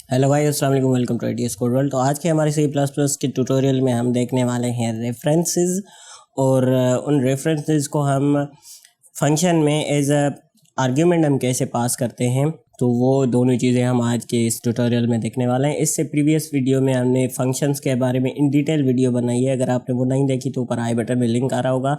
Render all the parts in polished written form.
Hello भाई, अस्सलाम वालेकुम। Welcome to ITS code world. तो आज के हमारे सी प्लस प्लस के ट्यूटोरियल में हम देखने वाले हैं रेफरेंसेस और उन रेफरेंसेस को हम फंक्शन में एज अ आर्ग्यूमेंट हम कैसे पास करते हैं। तो वो दोनों चीज़ें हम आज के इस ट्यूटोरियल में देखने वाले हैं। इससे प्रीवियस वीडियो में हमने फंक्शंस के बारे में इन डिटेल वीडियो बनाई है। अगर आपने वो नहीं देखी तो ऊपर आई बटन में लिंक आ रहा होगा,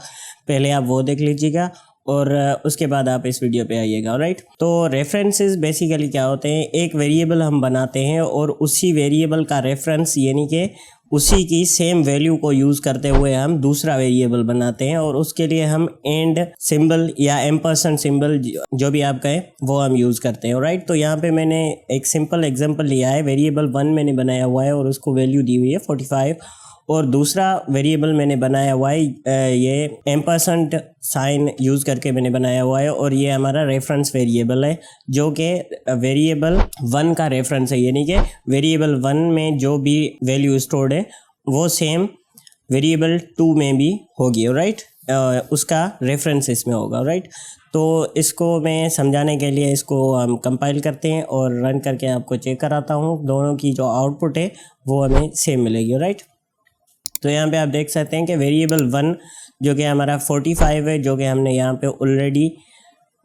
पहले आप वो देख लीजिएगा और उसके बाद आप इस वीडियो पे आइएगा। राइट, तो रेफरेंसेस बेसिकली क्या होते हैं, एक वेरिएबल हम बनाते हैं और उसी वेरिएबल का रेफरेंस यानी कि उसी की सेम वैल्यू को यूज़ करते हुए हम दूसरा वेरिएबल बनाते हैं और उसके लिए हम एंड सिंबल या एम्परसेंड सिंबल जो भी आप कहें वो हम यूज़ करते हैं। राइट, तो यहाँ पे मैंने एक सिंपल एग्जांपल लिया है। वेरिएबल 1 मैंने बनाया हुआ है और उसको वैल्यू दी हुई है 45 और दूसरा वेरिएबल मैंने बनाया हुआ है ये एम्परसेंड साइन यूज़ करके मैंने बनाया हुआ है और ये हमारा रेफरेंस वेरिएबल है जो कि वेरिएबल 1 का रेफरेंस है। यानी कि वेरिएबल 1 में जो भी वैल्यू स्टोर्ड है वो सेम वेरिएबल 2 में भी होगी। राइट, उसका रेफरेंस इसमें होगा। राइट, तो इसको मैं समझाने के लिए इसको हम कंपाइल करते हैं और रन करके आपको चेक कराता हूँ। दोनों की जो आउटपुट है वो हमें सेम मिलेगी। राइट, तो यहाँ पे आप देख सकते हैं कि वेरिएबल 1 जो कि हमारा 45 है, जो कि हमने यहाँ पे ऑलरेडी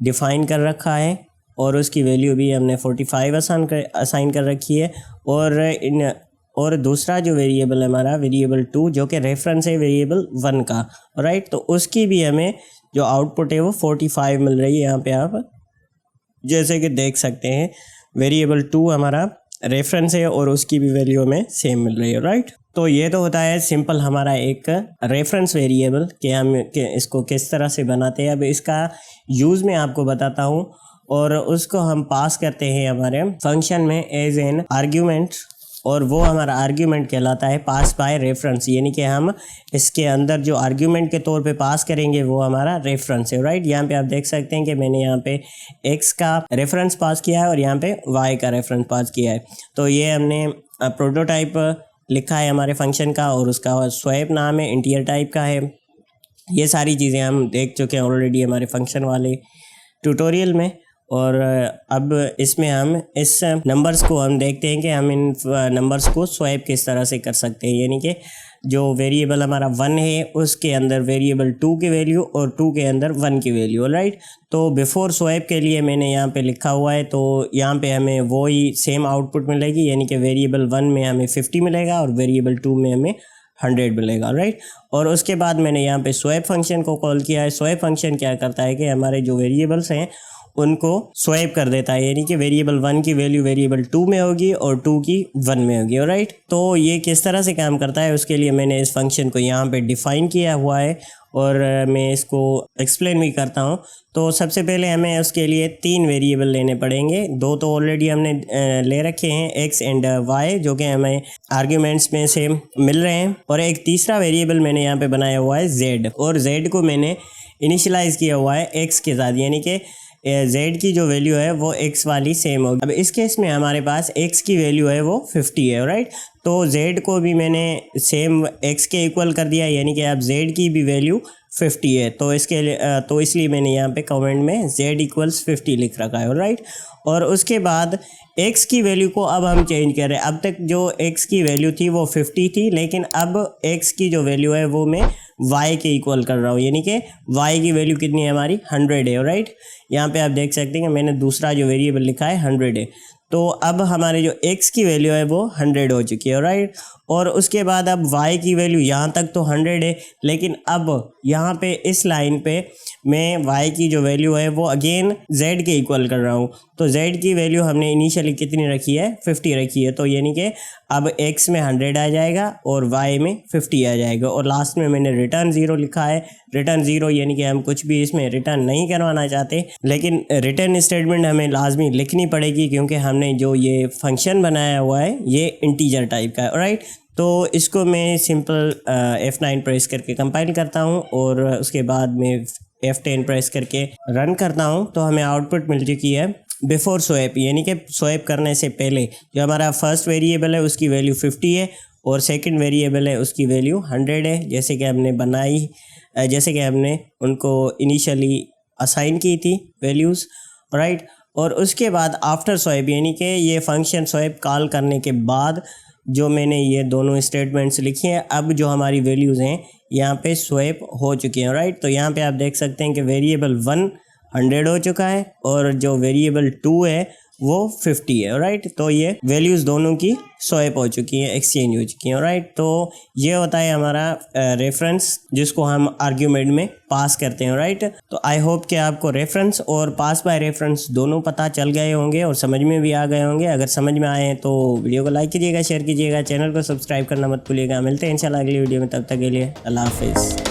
डिफ़ाइन कर रखा है और उसकी वैल्यू भी हमने 45 असाइन कर रखी है। और दूसरा जो वेरिएबल है हमारा वेरिएबल 2 जो कि रेफरेंस है वेरिएबल 1 का। राइट, तो उसकी भी हमें जो आउटपुट है वो 45 मिल रही है। यहाँ पे आप जैसे कि देख सकते हैं वेरिएबल 2 हमारा रेफरेंस है और उसकी भी वैल्यू हमें सेम मिल रही है। राइट, तो ये तो होता है सिंपल हमारा एक रेफरेंस वेरिएबल कि हम इसको किस तरह से बनाते हैं। अब इसका यूज़ मैं आपको बताता हूँ और उसको हम पास करते हैं हमारे फंक्शन में एज एन आर्ग्यूमेंट और वो हमारा आर्ग्यूमेंट कहलाता है पास बाय रेफरेंस। यानी कि हम इसके अंदर जो आर्ग्यूमेंट के तौर पे पास करेंगे वो हमारा रेफरेंस है। राइट, यहाँ पे आप देख सकते हैं कि मैंने यहाँ पे x का रेफरेंस पास किया है और यहाँ पे y का रेफरेंस पास किया है। तो ये हमने प्रोटोटाइप लिखा है हमारे फंक्शन का और उसका स्वैप नाम है, इंटीजर टाइप का है। ये सारी चीज़ें हम देख चुके हैं ऑलरेडी हमारे फंक्शन वाले ट्यूटोरियल में। और अब इसमें हम इस नंबर्स को हम देखते हैं कि हम इन नंबर्स को स्वैप किस तरह से कर सकते हैं। यानी कि जो वेरिएबल हमारा 1 है उसके अंदर वेरिएबल 2 की वैल्यू और 2 के अंदर 1 की वैल्यू। राइट, तो बिफोर स्वैप के लिए मैंने यहाँ पे लिखा हुआ है, तो यहाँ पे हमें वो ही सेम आउटपुट मिलेगी। यानी कि वेरिएबल 1 में हमें 50 मिलेगा और वेरिएबल 2 में हमें 100 मिलेगा। राइट, और उसके बाद मैंने यहाँ पे स्वैप फंक्शन को कॉल किया है। स्वैप फंक्शन क्या करता है कि हमारे जो वेरिएबल्स हैं उनको स्वैप कर देता है। यानी कि वेरिएबल 1 की वैल्यू वेरिएबल 2 में होगी और 2 की 1 में होगी। राइट, तो ये किस तरह से काम करता है उसके लिए मैंने इस फंक्शन को यहाँ पे डिफ़ाइन किया हुआ है और मैं इसको एक्सप्लेन भी करता हूँ। तो सबसे पहले हमें उसके लिए 3 वेरिएबल लेने पड़ेंगे। 2 तो ऑलरेडी हमने ले रखे हैं x एंड y जो कि हमें आर्ग्यूमेंट्स में से मिल रहे हैं, और एक तीसरा वेरिएबल मैंने यहाँ पे बनाया हुआ है z, और z को मैंने इनिशियलाइज़ किया हुआ है x के साथ। यानी कि z की जो वैल्यू है वो x वाली सेम होगी। अब इस केस में हमारे पास x की वैल्यू है वो 50 है। राइट, तो z को भी मैंने सेम x के इक्वल कर दिया, यानी कि अब z की भी वैल्यू 50 है। तो इसलिए मैंने यहाँ पे कमेंट में z इक्वल्स 50 लिख रखा है। राइट, और उसके बाद x की वैल्यू को अब हम चेंज कर रहे हैं। अब तक जो x की वैल्यू थी वो 50 थी, लेकिन अब x की जो वैल्यू है वो मैं y के इक्वल कर रहा हूँ। यानी कि y की वैल्यू कितनी है हमारी 100 है। राइट, यहाँ पे आप देख सकते हैं कि मैंने दूसरा जो वेरिएबल लिखा है 100 है। तो अब हमारे जो x की वैल्यू है वो 100 हो चुकी है। राइट, और उसके बाद अब y की वैल्यू यहाँ तक तो 100 है, लेकिन अब यहाँ पे इस लाइन पे मैं y की जो वैल्यू है वो अगेन z के इक्वल कर रहा हूँ। तो z की वैल्यू हमने इनिशियली कितनी रखी है 50 रखी है। तो यानी कि अब x में 100 आ जाएगा और y में 50 आ जाएगा, और लास्ट में मैंने रिटर्न 0 लिखा है। रिटर्न 0 यानी कि हम कुछ भी इसमें रिटर्न नहीं करवाना चाहते, लेकिन रिटर्न स्टेटमेंट हमें लाजमी लिखनी पड़ेगी क्योंकि हमने जो ये फंक्शन बनाया हुआ है ये इंटीजर टाइप का है। राइट, तो इसको मैं सिंपल F9 प्रेस करके कंपाइल करता हूँ और उसके बाद मैं F10 प्रेस करके रन करता हूँ। तो हमें आउटपुट मिल चुकी है बिफोर स्वैप, यानी कि स्वैप करने से पहले जो हमारा फर्स्ट वेरिएबल है उसकी वैल्यू 50 है और सेकंड वेरिएबल है उसकी वैल्यू 100 है, जैसे कि हमने उनको इनिशियली असाइन की थी वैल्यूज़। राइट, और उसके बाद आफ्टर स्वैप यानी कि ये फंक्शन स्वैप कॉल करने के बाद जो मैंने ये दोनों स्टेटमेंट्स लिखी हैं, अब जो हमारी वैल्यूज़ हैं यहाँ पे स्वैप हो चुकी हैं, राइट। तो यहाँ पे आप देख सकते हैं कि वेरिएबल 1 100 हो चुका है और जो वेरिएबल 2 है वो 50 है, राइट। तो ये वैल्यूज़ दोनों की स्वैप हो चुकी हैं, एक्सचेंज हो चुकी हैं, राइट। तो ये होता है हमारा रेफरेंस जिसको हम आर्ग्यूमेंट में पास करते हैं, राइट। तो आई होप कि आपको रेफरेंस और पास बाय रेफरेंस दोनों पता चल गए होंगे और समझ में भी आ गए होंगे। अगर समझ में आए हैं तो वीडियो को लाइक कीजिएगा, शेयर कीजिएगा, चैनल को सब्सक्राइब करना मत भूलिएगा। मिलते हैं इंशाल्लाह अगली वीडियो में, तब तक के लिए अल्लाह हाफिज़।